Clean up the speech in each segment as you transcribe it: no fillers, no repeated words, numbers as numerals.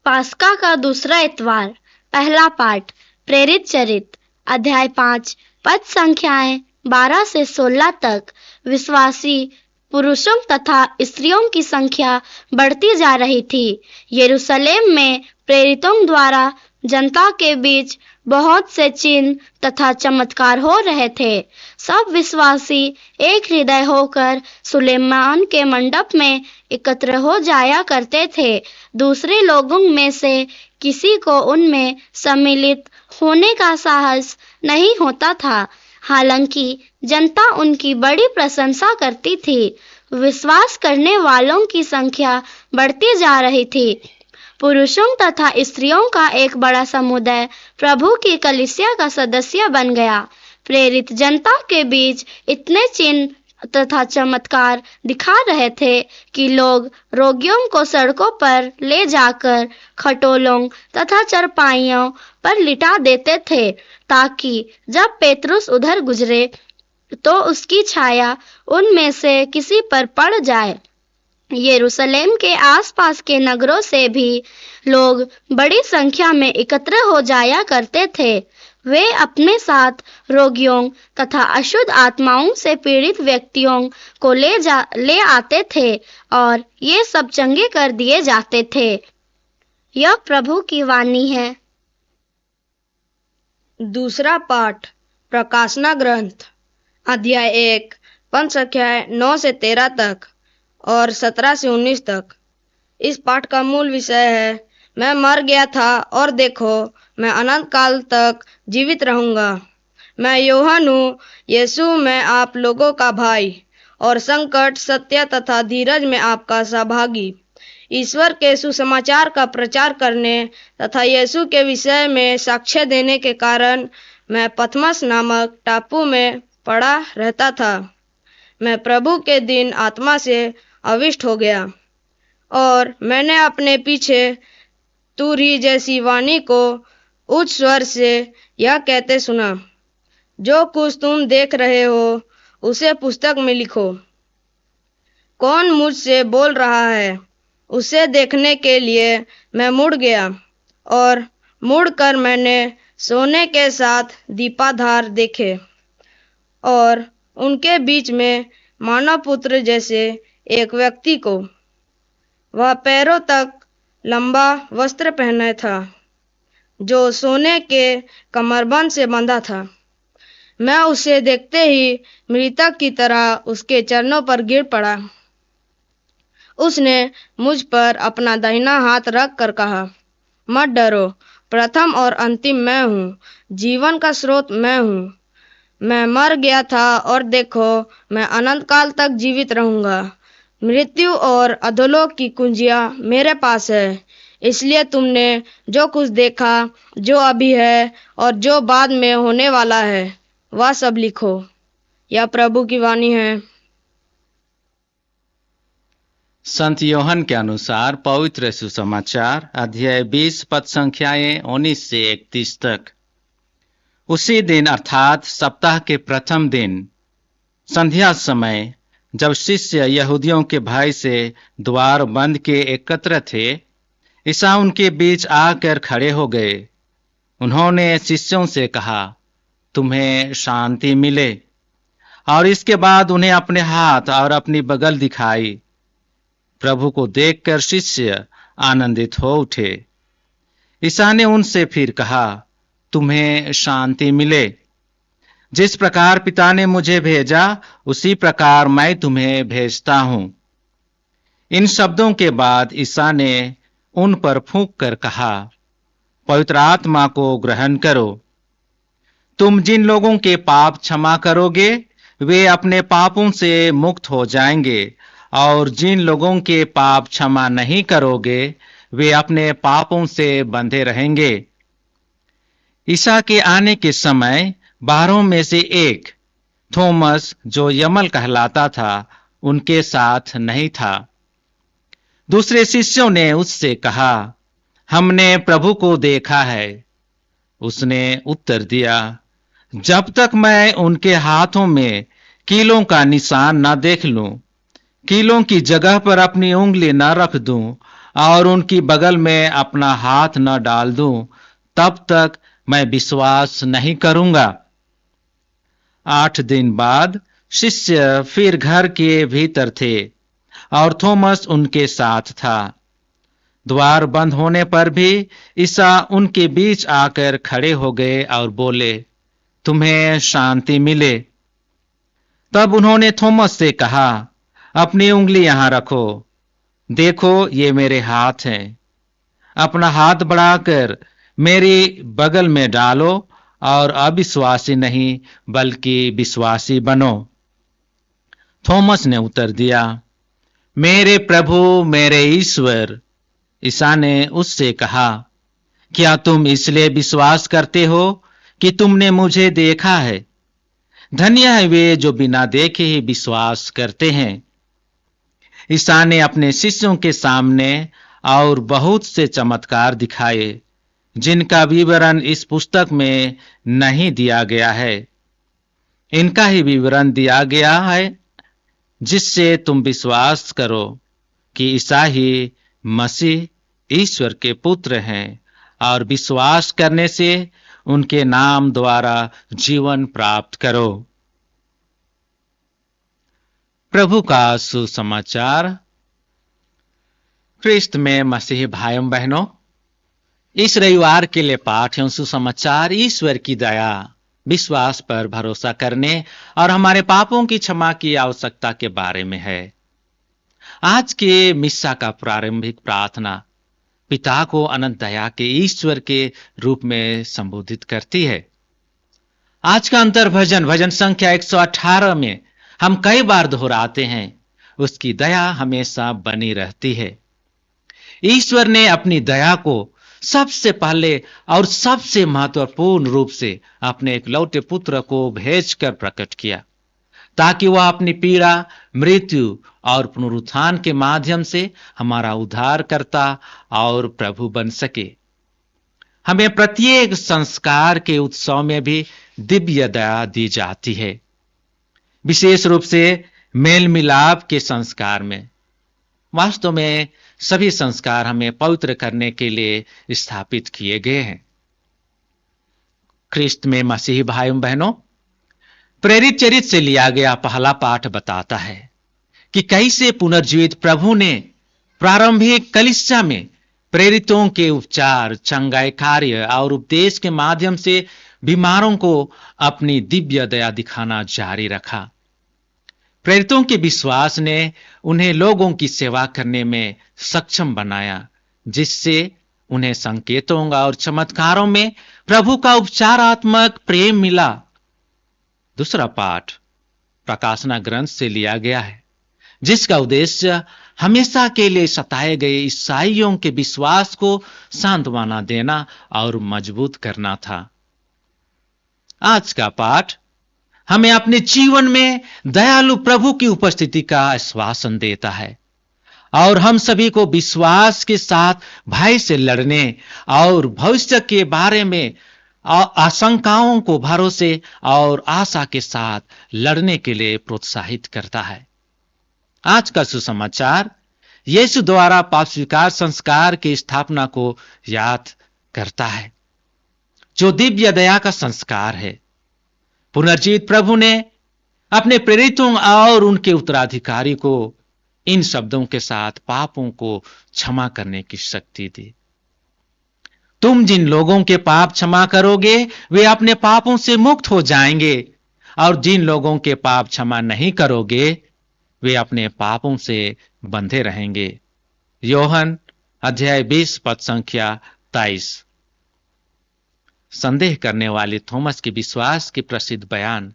पास्का का दूसरा इतवार। पहला पाठ प्रेरित चरित्र अध्याय 5 पद संख्याएं 12 से 16 तक। विश्वासी पुरुषों तथा स्त्रियों की संख्या बढ़ती जा रही थी। यरूशलेम में प्रेरितों द्वारा जनता के बीच बहुत से चिन्ह तथा चमत्कार हो रहे थे। सब विश्वासी एक हृदय होकर सुलेमान के मंडप में एकत्र हो जाया करते थे। दूसरे लोगों में से किसी को उनमें सम्मिलित होने का साहस नहीं होता था, हालांकि जनता उनकी बड़ी प्रशंसा करती थी। विश्वास करने वालों की संख्या बढ़ती जा रही थी। पुरुषों तथा स्त्रियों का एक बड़ा समुदाय प्रभु की कलीसिया का सदस्य बन गया। प्रेरित जनता के बीच इतने चिन्ह तथा चमत्कार दिखा रहे थे कि लोग रोगियों को सड़कों पर ले जाकर खटोलों तथा चरपाइयों पर लिटा देते थे, ताकि जब पेतरुस उधर गुजरे तो उसकी छाया उनमें से किसी पर पड़ जाए। यरूशलेम के आसपास के नगरों से भी लोग बड़ी संख्या में एकत्र हो जाया करते थे। वे अपने साथ रोगियों तथा अशुद्ध आत्माओं से पीड़ित व्यक्तियों को ले आते थे और ये सब चंगे कर दिए जाते थे। यह प्रभु की वाणी है। दूसरा पाठ प्रकाशना ग्रंथ अध्याय 1 पद संख्या 9 से 13 तक और 17 से 19 तक। इस पाठ का मूल विषय है, मैं मर गया था और देखो मैं अनंत काल तक जीवित रहूंगा। मैं यूहन्ना हूँ, यीशु में आप लोगों का भाई और संकट, सत्य तथा धीरज में आपका सहभागी। ईश्वर के सुसमाचार का प्रचार करने तथा यीशु के विषय में साक्ष्य देने के कारण मैं पथमस नामक टापू में पड़ा रहता था। मैं प्रभु के दिन आत्मा से अविष्ट हो गया और मैंने अपने पीछे तुरही जैसी वाणी को उच्च स्वर से यह कहते सुना, जो कुछ तुम देख रहे हो उसे पुस्तक में लिखो। कौन मुझसे बोल रहा है, उसे देखने के लिए मैं मुड़ गया और मुड़कर मैंने सोने के 7 दीपाधार देखे और उनके बीच में मानव पुत्र जैसे एक व्यक्ति को। वह पैरों तक लंबा वस्त्र पहने था, जो सोने के कमरबंद से बंधा था। मैं उसे देखते ही मृतक की तरह उसके चरणों पर गिर पड़ा। उसने मुझ पर अपना दाहिना हाथ रख कर कहा, मत डरो, प्रथम और अंतिम मैं हूँ, जीवन का स्रोत मैं हूँ। मैं मर गया था और देखो मैं अनंत काल तक जीवित रहूंगा। मृत्यु और अधोलोक की कुंजियां मेरे पास है। इसलिए तुमने जो कुछ देखा, जो अभी है और जो बाद में होने वाला है, वह सब लिखो। यह प्रभु की वाणी है। संत यूहन्ना के अनुसार पवित्र सुसमाचार अध्याय 20 पद संख्याएं 19 से 31 तक। उसी दिन अर्थात सप्ताह के प्रथम दिन संध्या समय, जब शिष्य यहूदियों के भय से द्वार बंद के एकत्र थे, ईसा उनके बीच आकर खड़े हो गए। उन्होंने शिष्यों से कहा, तुम्हें शांति मिले। और इसके बाद उन्हें अपने हाथ और अपनी बगल दिखाई। प्रभु को देखकर शिष्य आनंदित हो उठे। ईसा ने उनसे फिर कहा, तुम्हें शांति मिले। जिस प्रकार पिता ने मुझे भेजा, उसी प्रकार मैं तुम्हें भेजता हूं। इन शब्दों के बाद ईसा ने उन पर फूंक कर कहा, पवित्र आत्मा को ग्रहण करो। तुम जिन लोगों के पाप क्षमा करोगे, वे अपने पापों से मुक्त हो जाएंगे, और जिन लोगों के पाप क्षमा नहीं करोगे, वे अपने पापों से बंधे रहेंगे। ईसा के आने के समय 12 में से एक, थोमस, जो यमल कहलाता था, उनके साथ नहीं था। दूसरे शिष्यों ने उससे कहा, हमने प्रभु को देखा है। उसने उत्तर दिया, जब तक मैं उनके हाथों में कीलों का निशान न देख लूं, कीलों की जगह पर अपनी उंगली न रख दूं और उनकी बगल में अपना हाथ न डाल दूं, तब तक मैं विश्वास नहीं करूंगा। 8 दिन बाद शिष्य फिर घर के भीतर थे और थॉमस उनके साथ था। द्वार बंद होने पर भी ईसा उनके बीच आकर खड़े हो गए और बोले, तुम्हें शांति मिले। तब उन्होंने थॉमस से कहा, अपनी उंगली यहां रखो, देखो ये मेरे हाथ हैं। अपना हाथ बढ़ाकर मेरी बगल में डालो और अविश्वासी नहीं बल्कि विश्वासी बनो। थॉमस ने उत्तर दिया, मेरे प्रभु मेरे ईश्वर। ईसा ने उससे कहा, क्या तुम इसलिए विश्वास करते हो कि तुमने मुझे देखा है? धन्य है वे जो बिना देखे ही विश्वास करते हैं। ईसा ने अपने शिष्यों के सामने और बहुत से चमत्कार दिखाए, जिनका विवरण इस पुस्तक में नहीं दिया गया है। इनका ही विवरण दिया गया है जिससे तुम विश्वास करो कि ईसा ही मसीह ईश्वर के पुत्र हैं, और विश्वास करने से उनके नाम द्वारा जीवन प्राप्त करो। प्रभु का सुसमाचार। ख्रिस्त में मसीह भाइयों बहनों, इस रविवार के लिए पाठ एवं सुसमाचार ईश्वर की दया, विश्वास पर भरोसा करने और हमारे पापों की क्षमा की आवश्यकता के बारे में है। आज के मिस्सा का प्रारंभिक प्रार्थना पिता को अनंत दया के ईश्वर के रूप में संबोधित करती है। आज का अंतर भजन संख्या 118 में हम कई बार दोहराते हैं, उसकी दया हमेशा बनी रहती है। ईश्वर ने अपनी दया को सबसे पहले और सबसे महत्वपूर्ण रूप से अपने इकलौते पुत्र को भेजकर प्रकट किया, ताकि वह अपनी पीड़ा, मृत्यु और पुनरुत्थान के माध्यम से हमारा उद्धारकर्ता और प्रभु बन सके। हमें प्रत्येक संस्कार के उत्सव में भी दिव्य दया दी जाती है, विशेष रूप से मेल मिलाप के संस्कार में। वास्तव में सभी संस्कार हमें पवित्र करने के लिए स्थापित किए गए हैं। ख्रिस्त में मसीही भाइयों बहनों, प्रेरित चरित्र से लिया गया पहला पाठ बताता है कि कैसे पुनर्जीवित प्रभु ने प्रारंभिक कलीसिया में प्रेरितों के उपचार, चंगाई कार्य और उपदेश के माध्यम से बीमारों को अपनी दिव्य दया दिखाना जारी रखा। प्रेरितों के विश्वास ने उन्हें लोगों की सेवा करने में सक्षम बनाया, जिससे उन्हें संकेतों और चमत्कारों में प्रभु का उपचारात्मक प्रेम मिला। दूसरा पाठ प्रकाशना ग्रंथ से लिया गया है, जिसका उद्देश्य हमेशा के लिए सताए गए ईसाइयों के विश्वास को सांत्वना देना और मजबूत करना था। आज का पाठ हमें अपने जीवन में दयालु प्रभु की उपस्थिति का आश्वासन देता है और हम सभी को विश्वास के साथ भय से लड़ने और भविष्य के बारे में आशंकाओं को भरोसे और आशा के साथ लड़ने के लिए प्रोत्साहित करता है। आज का सुसमाचार यीशु द्वारा पाप स्वीकार संस्कार की स्थापना को याद करता है, जो दिव्य दया का संस्कार है। पुनर्जीवित प्रभु ने अपने प्रेरितों और उनके उत्तराधिकारी को इन शब्दों के साथ पापों को क्षमा करने की शक्ति दी। तुम जिन लोगों के पाप क्षमा करोगे वे अपने पापों से मुक्त हो जाएंगे, और जिन लोगों के पाप क्षमा नहीं करोगे वे अपने पापों से बंधे रहेंगे। योहन अध्याय 20 पद संख्या 23। संदेह करने वाले थॉमस के विश्वास के प्रसिद्ध बयान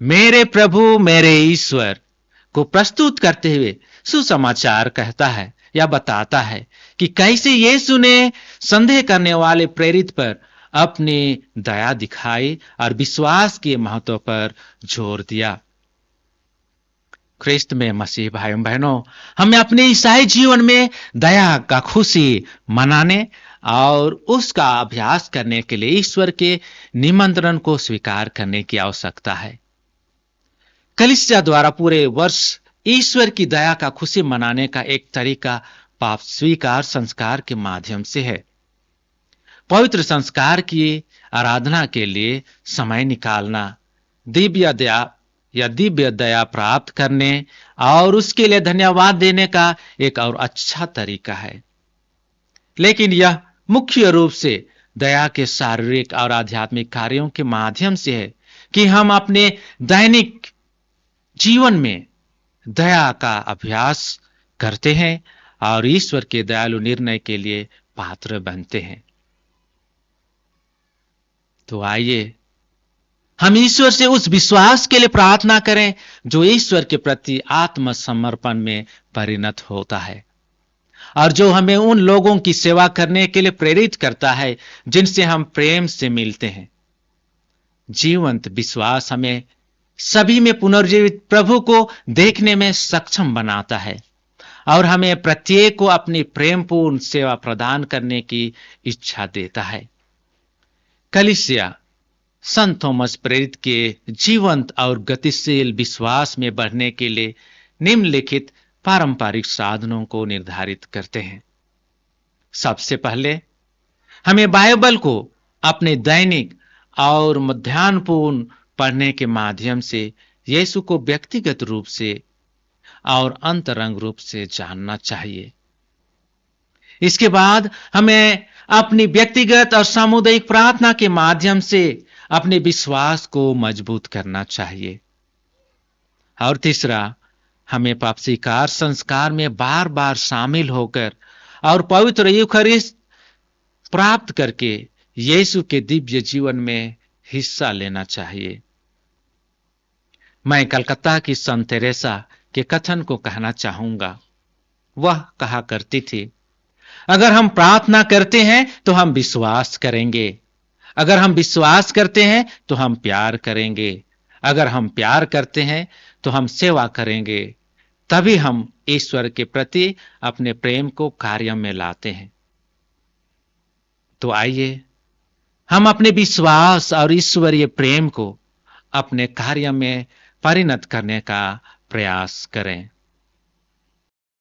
मेरे प्रभु मेरे ईश्वर को प्रस्तुत करते हुए सुसमाचार कहता है या बताता है कि कैसे यीशु ने संदेह करने वाले प्रेरित पर अपनी दया दिखाई और विश्वास के महत्व पर जोर दिया। ख्रिस्त में मसीह भाइयों बहनों, हमें अपने ईसाई जीवन में दया का खुशी मनाने और उसका अभ्यास करने के लिए ईश्वर के निमंत्रण को स्वीकार करने की आवश्यकता है। कलीसिया द्वारा पूरे वर्ष ईश्वर की दया का खुशी मनाने का एक तरीका पाप स्वीकार संस्कार के माध्यम से है। पवित्र संस्कार की आराधना के लिए समय निकालना दिव्य दया प्राप्त करने और उसके लिए धन्यवाद देने का एक और अच्छा तरीका है। लेकिन यह मुख्य रूप से दया के शारीरिक और आध्यात्मिक कार्यों के माध्यम से है कि हम अपने दैनिक जीवन में दया का अभ्यास करते हैं और ईश्वर के दयालु निर्णय के लिए पात्र बनते हैं। तो आइए हम ईश्वर से उस विश्वास के लिए प्रार्थना करें जो ईश्वर के प्रति आत्मसमर्पण में परिणत होता है और जो हमें उन लोगों की सेवा करने के लिए प्रेरित करता है जिनसे हम प्रेम से मिलते हैं। जीवंत विश्वास हमें सभी में पुनर्जीवित प्रभु को देखने में सक्षम बनाता है और हमें प्रत्येक को अपनी प्रेमपूर्ण सेवा प्रदान करने की इच्छा देता है। कलीसिया संत थॉमस प्रेरित के जीवंत और गतिशील विश्वास में बढ़ने के लिए निम्नलिखित पारंपरिक साधनों को निर्धारित करते हैं। सबसे पहले हमें बाइबल को अपने दैनिक और मध्याह्नपूर्ण पढ़ने के माध्यम से यीशु को व्यक्तिगत रूप से और अंतरंग रूप से जानना चाहिए। इसके बाद हमें अपनी व्यक्तिगत और सामुदायिक प्रार्थना के माध्यम से अपने विश्वास को मजबूत करना चाहिए। और तीसरा, हमें पाप स्वीकार संस्कार में बार बार शामिल होकर और पवित्र यूखरिस्ट प्राप्त करके यीशु के दिव्य जीवन में हिस्सा लेना चाहिए। मैं कलकत्ता की संत तेरेसा के कथन को कहना चाहूंगा। वह कहा करती थी, अगर हम प्रार्थना करते हैं तो हम विश्वास करेंगे, अगर हम विश्वास करते हैं तो हम प्यार करेंगे, अगर हम प्यार करते हैं तो हम सेवा करेंगे, तभी हम ईश्वर के प्रति अपने प्रेम को कार्य में लाते हैं। तो आइए हम अपने विश्वास और ईश्वरीय प्रेम को अपने कार्य में परिणत करने का प्रयास करें।